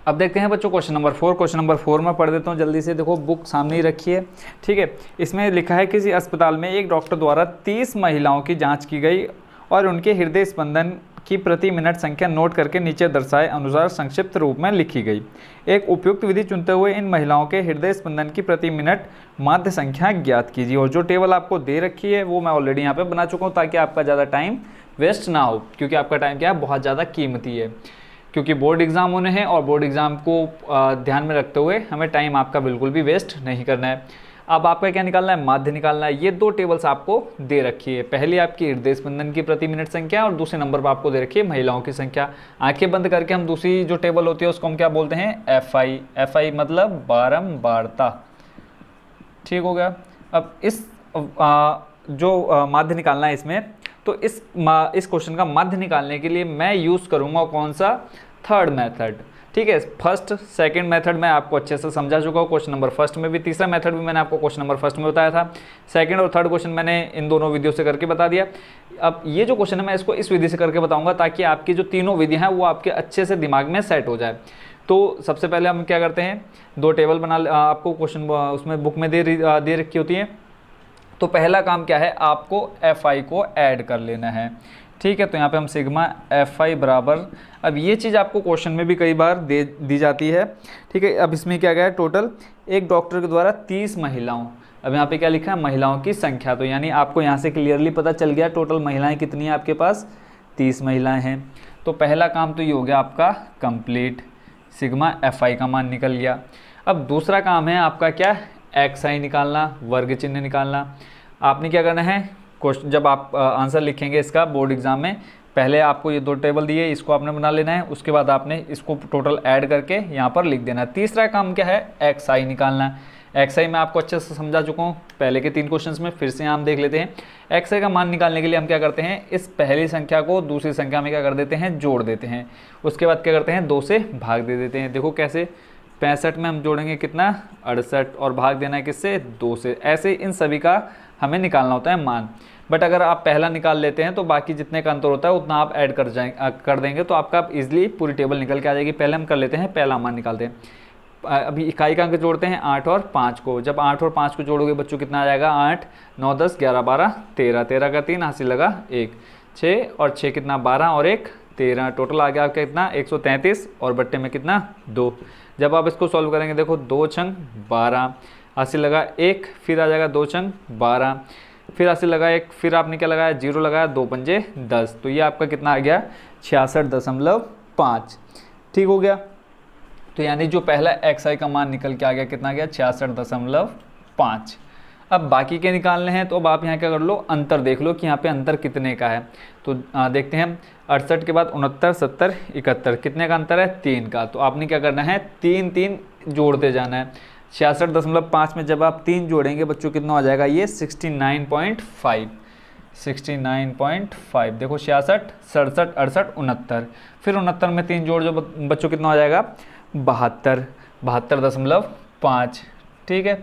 अब देखते हैं बच्चों क्वेश्चन नंबर 4। क्वेश्चन नंबर 4 में पढ़ देता हूँ जल्दी से। देखो बुक सामने ही रखी है, ठीक है। इसमें लिखा है किसी अस्पताल में एक डॉक्टर द्वारा 30 महिलाओं की जांच की गई और उनके हृदय स्पंदन की प्रति मिनट संख्या नोट करके नीचे दर्शाए अनुसार संक्षिप्त रूप में लिखी गई। एक उपयुक्त विधि चुनते हुए इन महिलाओं के हृदय स्पंदन की प्रति मिनट माध्य संख्या ज्ञात कीजिए। और जो टेबल आपको दे रखी है वो मैं ऑलरेडी यहाँ पे बना चुका हूँ ताकि आपका ज़्यादा टाइम वेस्ट ना हो, क्योंकि आपका टाइम क्या है, बहुत ज़्यादा कीमती है, क्योंकि बोर्ड एग्ज़ाम होने हैं और बोर्ड एग्ज़ाम को ध्यान में रखते हुए हमें टाइम आपका बिल्कुल भी वेस्ट नहीं करना है। अब आपका क्या निकालना है, माध्य निकालना है। ये दो टेबल्स आपको दे रखी है, पहली आपकी हृदय स्पंदन की प्रति मिनट संख्या और दूसरे नंबर पर आपको दे रखी है महिलाओं की संख्या। आंखें बंद करके हम दूसरी जो टेबल होती है उसको हम क्या बोलते हैं, FI। FI मतलब बारंबारता, ठीक हो गया। अब इस जो माध्य निकालना है इसमें, तो इस क्वेश्चन का माध्य निकालने के लिए मैं यूज़ करूँगा कौन सा, थर्ड मेथड, ठीक है। फर्स्ट सेकंड मेथड मैं आपको अच्छे से समझा चुका हूँ क्वेश्चन नंबर फर्स्ट में भी, तीसरा मेथड भी मैंने आपको क्वेश्चन नंबर फर्स्ट में बताया था। सेकंड और थर्ड क्वेश्चन मैंने इन दोनों विधियों से करके बता दिया। अब ये जो क्वेश्चन है मैं इसको इस विधि से करके बताऊंगा ताकि आपकी जो तीनों विधियाँ हैं वो आपके अच्छे से दिमाग में सेट हो जाए। तो सबसे पहले हम क्या करते हैं, दो टेबल बना, आपको क्वेश्चन उसमें बुक में दे रखी होती है। तो पहला काम क्या है, आपको FI को ऐड कर लेना है, ठीक है। तो यहाँ पे हम सिग्मा FI बराबर, अब ये चीज़ आपको क्वेश्चन में भी कई बार दी जाती है, ठीक है। अब इसमें क्या गया है, टोटल एक डॉक्टर के द्वारा 30 महिलाओं, अब यहाँ पे क्या लिखा है, महिलाओं की संख्या। तो यानी आपको यहाँ से क्लियरली पता चल गया टोटल महिलाएं कितनी हैं आपके पास, 30 महिलाएं हैं। तो पहला काम तो ये हो गया आपका कंप्लीट, सिग्मा FI का मान निकल गया। अब दूसरा काम है आपका क्या, XI निकालना, वर्ग चिन्ह निकालना। आपने क्या करना है, क्वेश्चन जब आप आंसर लिखेंगे इसका बोर्ड एग्जाम में, पहले आपको ये दो टेबल दिए, इसको आपने बना लेना है, उसके बाद आपने इसको टोटल ऐड करके यहाँ पर लिख देना है। तीसरा काम क्या है, XI निकालना है। XI मैं आपको अच्छे से समझा चुका हूँ पहले के 3 क्वेश्चंस में, फिर से यहाँ हम देख लेते हैं। XI का मान निकालने के लिए हम क्या करते हैं, इस पहली संख्या को दूसरी संख्या में क्या कर देते हैं, जोड़ देते हैं। उसके बाद क्या करते हैं, 2 से भाग दे देते हैं। देखो कैसे, 65 में हम जोड़ेंगे कितना, 68, और भाग देना है किससे, 2 से। ऐसे इन सभी का हमें निकालना होता है मान। बट अगर आप पहला निकाल लेते हैं तो बाकी जितने का अंतर होता है उतना आप ऐड कर देंगे, तो आपका इजीली पूरी टेबल निकल के आ जाएगी। पहले हम कर लेते हैं, पहला मान निकालते हैं। अभी इकाई का अंक जोड़ते हैं 8 और 5 को। जब 8 और 5 को जोड़ोगे बच्चों कितना आ जाएगा, 8 9 10 11 12 13, 13 का 3 हासिल लगा 1, 6 और 6 कितना, 12 और 1 13, टोटल आ गया आपका कितना, 133, और बट्टे में कितना, 2। जब आप इसको सॉल्व करेंगे, देखो 2 छंग 12, हासिल लगा 1, फिर आ जाएगा 2 छंग 12, फिर हासिल लगा 1, फिर आपने क्या लगाया, 0 लगाया, 2 पंजे 10। तो ये आपका कितना आ गया, 66.5, ठीक हो गया। तो यानी जो पहला XI का मान निकल के आ गया, कितना गया, 66.5। अब बाकी के निकालने हैं, तो अब आप यहाँ क्या कर लो, अंतर देख लो कि यहाँ पे अंतर कितने का है। तो देखते हैं, 68 के बाद 69 70 71, कितने का अंतर है, 3 का। तो आपने क्या करना है, 3 3 जोड़ते जाना है। 66.5 में जब आप 3 जोड़ेंगे बच्चों कितना हो जाएगा, ये 69.5, 69.5। देखो 66 67 68 69, फिर 69 में 3 जोड़ जो बच्चों कितना हो जाएगा, 72, 72.5, ठीक है।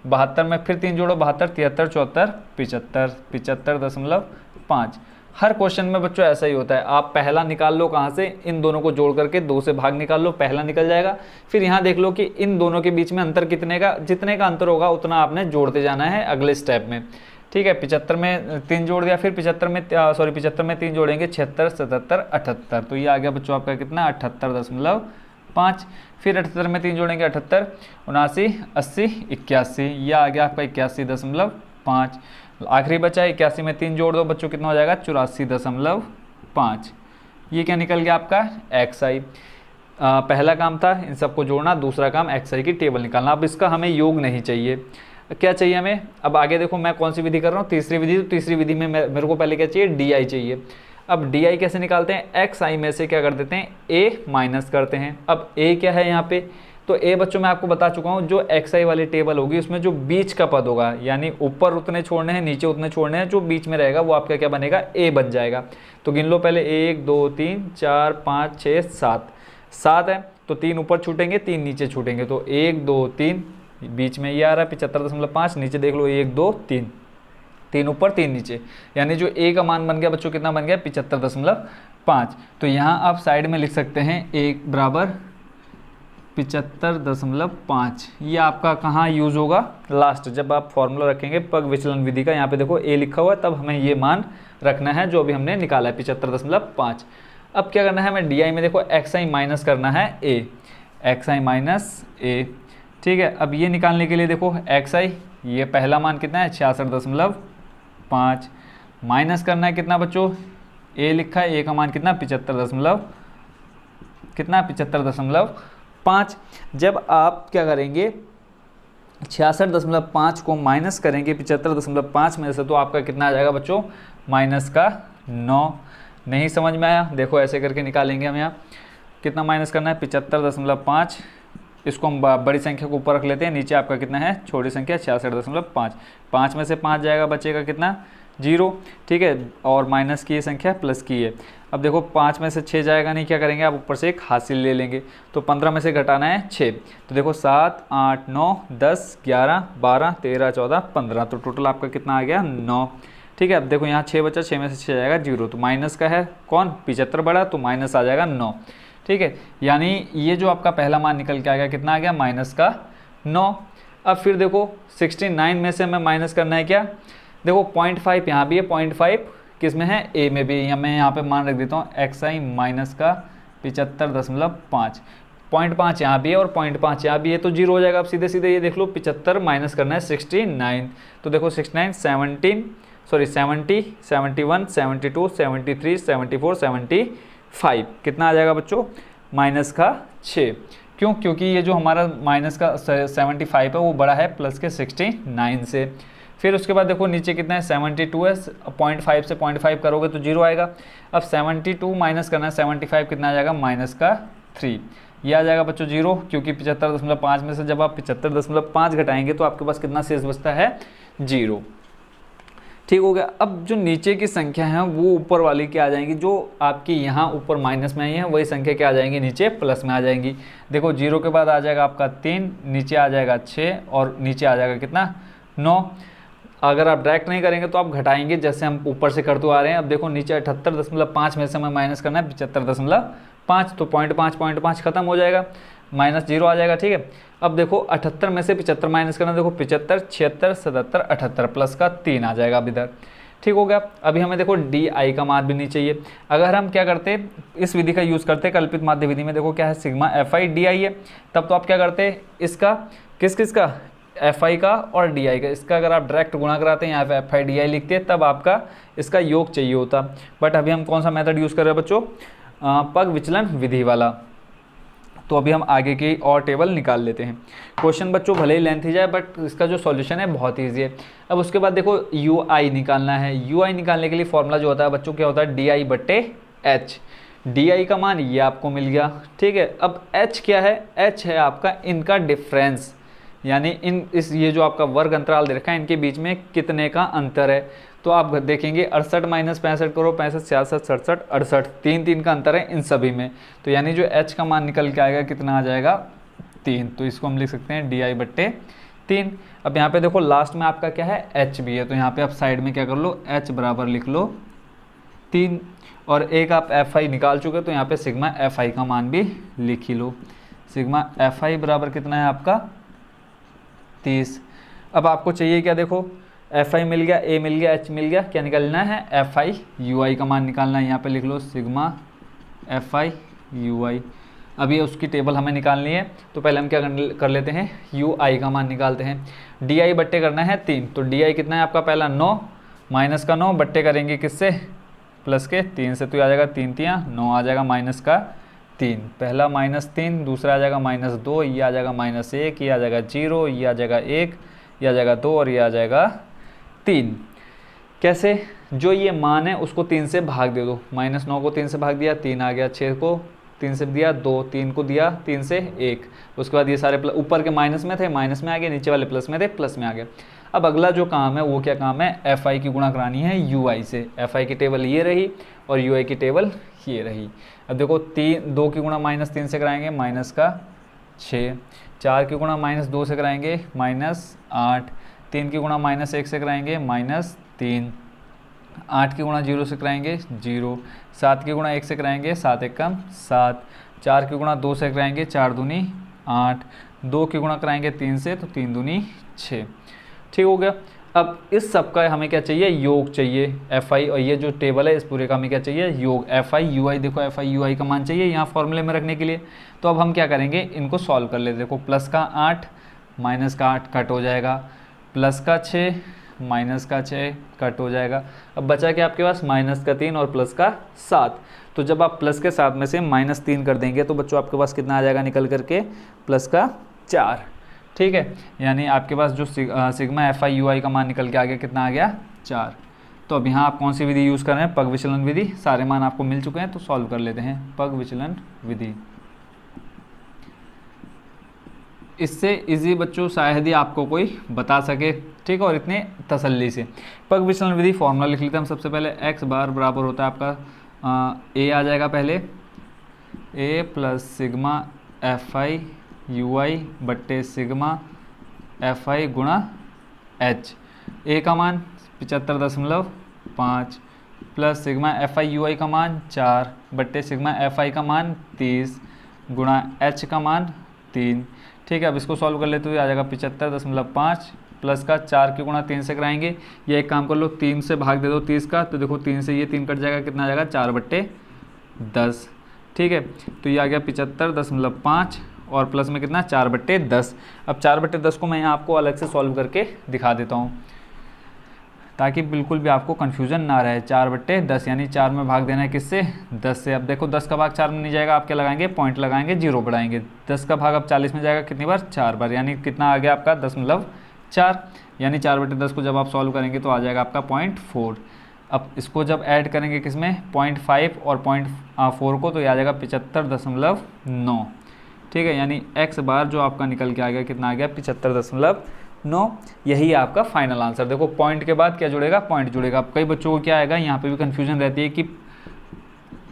72 में फिर 3 जोड़ो, 72 73 74 75, 75.5। हर क्वेश्चन में बच्चों ऐसा ही होता है, आप पहला निकाल लो कहाँ से, इन दोनों को जोड़ करके 2 से भाग निकाल लो, पहला निकल जाएगा। फिर यहाँ देख लो कि इन दोनों के बीच में अंतर कितने का, जितने का अंतर होगा उतना आपने जोड़ते जाना है अगले स्टेप में, ठीक है। 75 में 3 जोड़ दिया, फिर 75 में 3 जोड़ेंगे, 76 77 78। तो ये आ गया बच्चों आपका कितना, 78.5। फिर 78 में 3 जोड़ेंगे, 78 79 80 81, यह आ गया आपका 81.5। आखिरी बचा 81 में 3 जोड़ दो बच्चों, कितना हो जाएगा, 84.5। ये क्या निकल गया आपका, XI। पहला काम था इन सबको जोड़ना, दूसरा काम XI की टेबल निकालना। अब इसका हमें योग नहीं चाहिए, क्या चाहिए हमें, अब आगे देखो मैं कौन सी विधि कर रहा हूँ, तीसरी विधि। तो तीसरी विधि में मेरे को पहले क्या चाहिए, DI चाहिए। अब DI कैसे निकालते हैं, XI में से क्या कर देते हैं, A माइनस करते हैं। अब A क्या है यहाँ पे, तो A बच्चों मैं आपको बता चुका हूँ, जो XI वाली टेबल होगी उसमें जो बीच का पद होगा, यानी ऊपर उतने छोड़ने हैं, नीचे उतने छोड़ने हैं, जो बीच में रहेगा वो आपका क्या बनेगा, A बन जाएगा। तो गिन लो पहले, 1 2 3 4 5 6 7, 7 है तो 3 ऊपर छूटेंगे, 3 नीचे छूटेंगे। तो 1 2 3, बीच में ये आ रहा है 75.5, नीचे देख लो 1 2 3, 3 ऊपर 3 नीचे, यानी जो A का मान बन गया बच्चों कितना बन गया, 75.5। तो यहाँ आप साइड में लिख सकते हैं 1 बराबर 75.5। ये आपका कहाँ यूज़ होगा? लास्ट, जब आप फॉर्मूला रखेंगे पग विचलन विधि का। यहाँ पे देखो ए लिखा हुआ है, तब हमें ये मान रखना है जो अभी हमने निकाला है 75.5। अब क्या करना है हमें डी आई में देखो एक्स आई माइनस करना है ए, एक्स आई माइनस ए, ठीक है। अब ये निकालने के लिए देखो एक्स आई, ये पहला मान कितना है 66.5, माइनस करना है कितना बच्चों, ए लिखा है, ए का मान कितना 75.5। जब आप क्या करेंगे 66.5 को माइनस करेंगे 75.5 में से, तो आपका कितना आ जाएगा बच्चों, माइनस का 9। नहीं समझ में आया? देखो ऐसे करके निकालेंगे हम। यहाँ कितना माइनस करना है 75.5, इसको हम बड़ी संख्या को ऊपर रख लेते हैं, नीचे आपका कितना है छोटी संख्या 66.5। 5 में से 5 जाएगा, बचेगा कितना 0, ठीक है। और माइनस की ये संख्या प्लस की है। अब देखो 5 में से 6 जाएगा नहीं, क्या करेंगे आप ऊपर से एक हासिल ले लेंगे, तो 15 में से घटाना है 6, तो देखो 7 8 9 10 11 12 13 14 15, तो टोटल आपका कितना आ गया 9, ठीक है। अब देखो यहाँ 6 बचा, 6 में से 6 जाएगा 0, तो माइनस का है कौन 75 बड़ा, तो माइनस आ जाएगा 9, ठीक है। यानी ये जो आपका पहला मान निकल के आ गया कितना आ गया माइनस का 9। अब फिर देखो 69 में से हमें माइनस करना है क्या, देखो 0.5 यहाँ भी है, 0.5 किस में है ए में भी, या मैं यहाँ पे मान रख देता हूँ एक्स आई माइनस का 75.5, 0.5 यहाँ भी है और 0.5 यहाँ भी है, तो 0 हो जाएगा। अब सीधे सीधे ये देख लो 75 माइनस करना है 69, तो देखो 69 70 71 72 73 74 75, कितना आ जाएगा बच्चों माइनस का 6। क्यों? क्योंकि ये जो हमारा माइनस का 75 है वो बड़ा है प्लस के 69 से। फिर उसके बाद देखो नीचे कितना है 72 है, 0.5 से 0.5 करोगे तो 0 आएगा। अब 72 माइनस करना है 75, कितना आ जाएगा माइनस का 3, ये आ जाएगा बच्चों 0, क्योंकि 75.5 में से जब आप 75.5 घटाएंगे तो आपके पास कितना शेष बचता है 0, ठीक हो गया। अब जो नीचे की संख्या है वो ऊपर वाली क्या आ जाएंगी, जो आपकी यहाँ ऊपर माइनस में आई है वही संख्या क्या आ जाएंगी नीचे प्लस में आ जाएंगी। देखो 0 के बाद आ जाएगा आपका 3, नीचे आ जाएगा 6 और नीचे आ जाएगा कितना 9। अगर आप डायरेक्ट नहीं करेंगे तो आप घटाएंगे जैसे हम ऊपर से करते आ रहे हैं। अब देखो नीचे 78.5 में से हमें माइनस करना है 75.5, तो 0.5 खत्म हो जाएगा, माइनस 0 आ जाएगा, ठीक है। अब देखो 78 में से 75 माइनस करना, देखो 75 76 77 78 प्लस का 3 आ जाएगा अब इधर, ठीक हो गया। अभी हमें देखो डी आई का मान भी नहीं चाहिए। अगर हम क्या करते इस विधि का यूज़ करते कल्पित माध्य विधि में, देखो क्या है sigma F I D I है, तब तो आप क्या करते इसका किसका एफ आई का और डी आई का, इसका अगर आप डायरेक्ट गुणा कराते हैं यहाँ पे एफ आई डी आई लिखते हैं, तब आपका इसका योग चाहिए होता। बट अभी हम कौन सा मेथड यूज़ कर रहे हैं बच्चों, पग विचलन विधि वाला। तो अभी हम आगे की और टेबल निकाल लेते हैं। क्वेश्चन बच्चों भले ही लेंथ जाए बट इसका जो सॉल्यूशन है बहुत ईजी है। अब उसके बाद देखो यू आई निकालना है। यू आई निकालने के लिए फॉर्मूला जो होता है बच्चों क्या होता है, डी आई बट्टे एच। डी आई का मान ये आपको मिल गया, ठीक है। अब एच क्या है, एच है आपका इनका डिफरेंस, यानी ये जो आपका वर्ग अंतराल दे रखा है इनके बीच में कितने का अंतर है। तो आप देखेंगे 68 माइनस 65 करो, 65 66 67 68, 3 का अंतर है इन सभी में। तो यानी जो h का मान निकल के आएगा कितना आ जाएगा 3, तो इसको हम लिख सकते हैं डी आई बट्टे 3। अब यहाँ पे देखो लास्ट में आपका क्या है h भी है, तो यहाँ पे आप साइड में क्या कर लो h बराबर लिख लो 3, और एक आप एफ आई निकाल चुके तो यहाँ पे सिग्मा एफ आई का मान भी लिख ही लो। सिग्मा एफ आई बराबर कितना है आपका 30। अब आपको चाहिए क्या, देखो एफ आई मिल गया, ए मिल गया, एच मिल गया, क्या निकालना है एफ आई यू आई का मान निकालना है। यहाँ पे लिख लो सिग्मा एफ आई यू आई। अब ये उसकी टेबल हमें निकालनी है, तो पहले हम क्या कर लेते हैं यू आई का मान निकालते हैं। डी आई बट्टे करना है 3, तो डी आई कितना है आपका पहला 9 माइनस का 9 बट्टे करेंगे किससे प्लस के 3 से, तो आ जाएगा 3 3 9 आ जाएगा माइनस का 3, पहला -3, दूसरा आ जाएगा -2, ये आ जाएगा -1, ये आ जाएगा 0, ये आ जाएगा 1, ये आ जाएगा 2 और ये आ जाएगा 3। कैसे, जो ये मान है उसको 3 से भाग दे दो। -9 को 3 से भाग दिया 3 आ गया, 6 को 3 से दिया 2, 3 को दिया 3 से 1, उसके बाद ये सारे ऊपर के माइनस में थे माइनस में आ गए, नीचे वाले प्लस में थे प्लस में आ गए। अब अगला जो काम है वो क्या काम है, एफ आई की गुणा करानी है यू आई से। एफ आई की टेबल ये रही और यू आई की टेबल ये रही। अब देखो 2 की गुणा -3 से कराएंगे -6, 4 की गुणा -2 से कराएंगे -8, 3 की गुणा -1 से कराएंगे -3, 8 की गुणा 0 से कराएंगे 0, 7 की गुणा 1 से कराएंगे 7 1 कम 7, 4 की गुणा 2 से कराएंगे 4 दूनी 8, 2 की गुणा कराएंगे 3 से तो 3 दूनी 6, ठीक हो गया। अब इस सब का हमें क्या चाहिए, योग चाहिए FI, और ये जो टेबल है इस पूरे का हमें क्या चाहिए, योग FI UI। देखो FI UI का मान चाहिए यहाँ फॉर्मूले में रखने के लिए। तो अब हम क्या करेंगे, इनको सॉल्व कर लेते। देखो प्लस का 8 माइनस का 8 कट हो जाएगा, प्लस का 6 माइनस का 6 कट हो जाएगा। अब बचा क्या आपके पास, माइनस का 3 और प्लस का 7। तो जब आप प्लस के 7 में से -3 कर देंगे तो बच्चों आपके पास कितना आ जाएगा निकल करके, प्लस का 4, ठीक है। यानी आपके पास जो सिग्मा FI UI का मान निकल के आ गया, कितना आ गया, 4। तो अब यहाँ आप कौन सी विधि यूज़ कर रहे हैं, पग विचलन विधि। सारे मान आपको मिल चुके हैं तो सॉल्व कर लेते हैं, पग विचलन विधि। इससे इजी बच्चों शायद ही आपको कोई बता सके, ठीक है, और इतने तसल्ली से। पग विचलन विधि फॉर्मूला लिख लेते हैं हम सबसे पहले। x बार बराबर होता है आपका a आ जाएगा पहले, a plus sigma FI UI बट्टे सिग्मा FI गुणा h। a का मान 75.5 प्लस सिग्मा FI UI का मान 4 बट्टे सिग्मा FI का मान 30 गुणा h का मान 3, ठीक है। अब इसको सॉल्व कर लेते हुए आ जाएगा 75.5 प्लस का 4 की गुणा 3 से कराएंगे। ये एक काम कर लो, 3 से भाग दे दो 30 का, तो देखो 3 से ये 3 कट जाएगा, कितना आ जाएगा 4/10, ठीक है। तो ये आ गया 75.5 और प्लस में कितना 4/10। अब 4/10 को मैं यहाँ आपको अलग से सॉल्व करके दिखा देता हूँ ताकि बिल्कुल भी आपको कन्फ्यूजन ना रहे। 4/10 यानी 4 में भाग देना है किससे, 10 से। अब देखो 10 का भाग 4 में नहीं जाएगा, आप क्या लगाएंगे, पॉइंट लगाएंगे, 0 बढ़ाएंगे। 10 का भाग अब 40 में जाएगा कितनी बार, 4 बार, यानी कितना आ गया आपका 10.4, यानी 4/10 को जब आप सॉल्व करेंगे तो आ जाएगा आपका 0.4। अब इसको जब ऐड करेंगे किसमें, 0.5 और 0.4 को, तो ये आ जाएगा 75.9, ठीक है। यानी x बार जो आपका निकल के आ गया, कितना आ गया 75.9। यही आपका फाइनल आंसर। देखो पॉइंट के बाद क्या जुड़ेगा, पॉइंट जुड़ेगा। अब कई बच्चों को क्या आएगा, यहाँ पे भी कन्फ्यूजन रहती है कि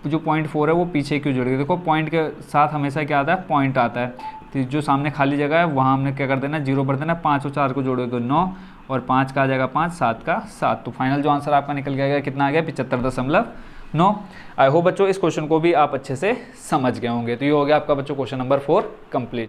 जो 0.4 है वो पीछे क्यों जुड़ेगा। देखो पॉइंट के साथ हमेशा क्या आता है, पॉइंट आता है। तो जो सामने खाली जगह है वहाँ हमने क्या कर देना, 0 भर देना। 5 और 4 को जोड़ोगे 9 और 5 का आ जाएगा 5, 7 का 7। तो फाइनल जो आंसर आपका निकल के आएगा कितना आ गया, 75.9। आई होप बच्चों इस क्वेश्चन को भी आप अच्छे से समझ गए होंगे। तो ये हो गया आपका बच्चों क्वेश्चन नंबर 4 कंप्लीट।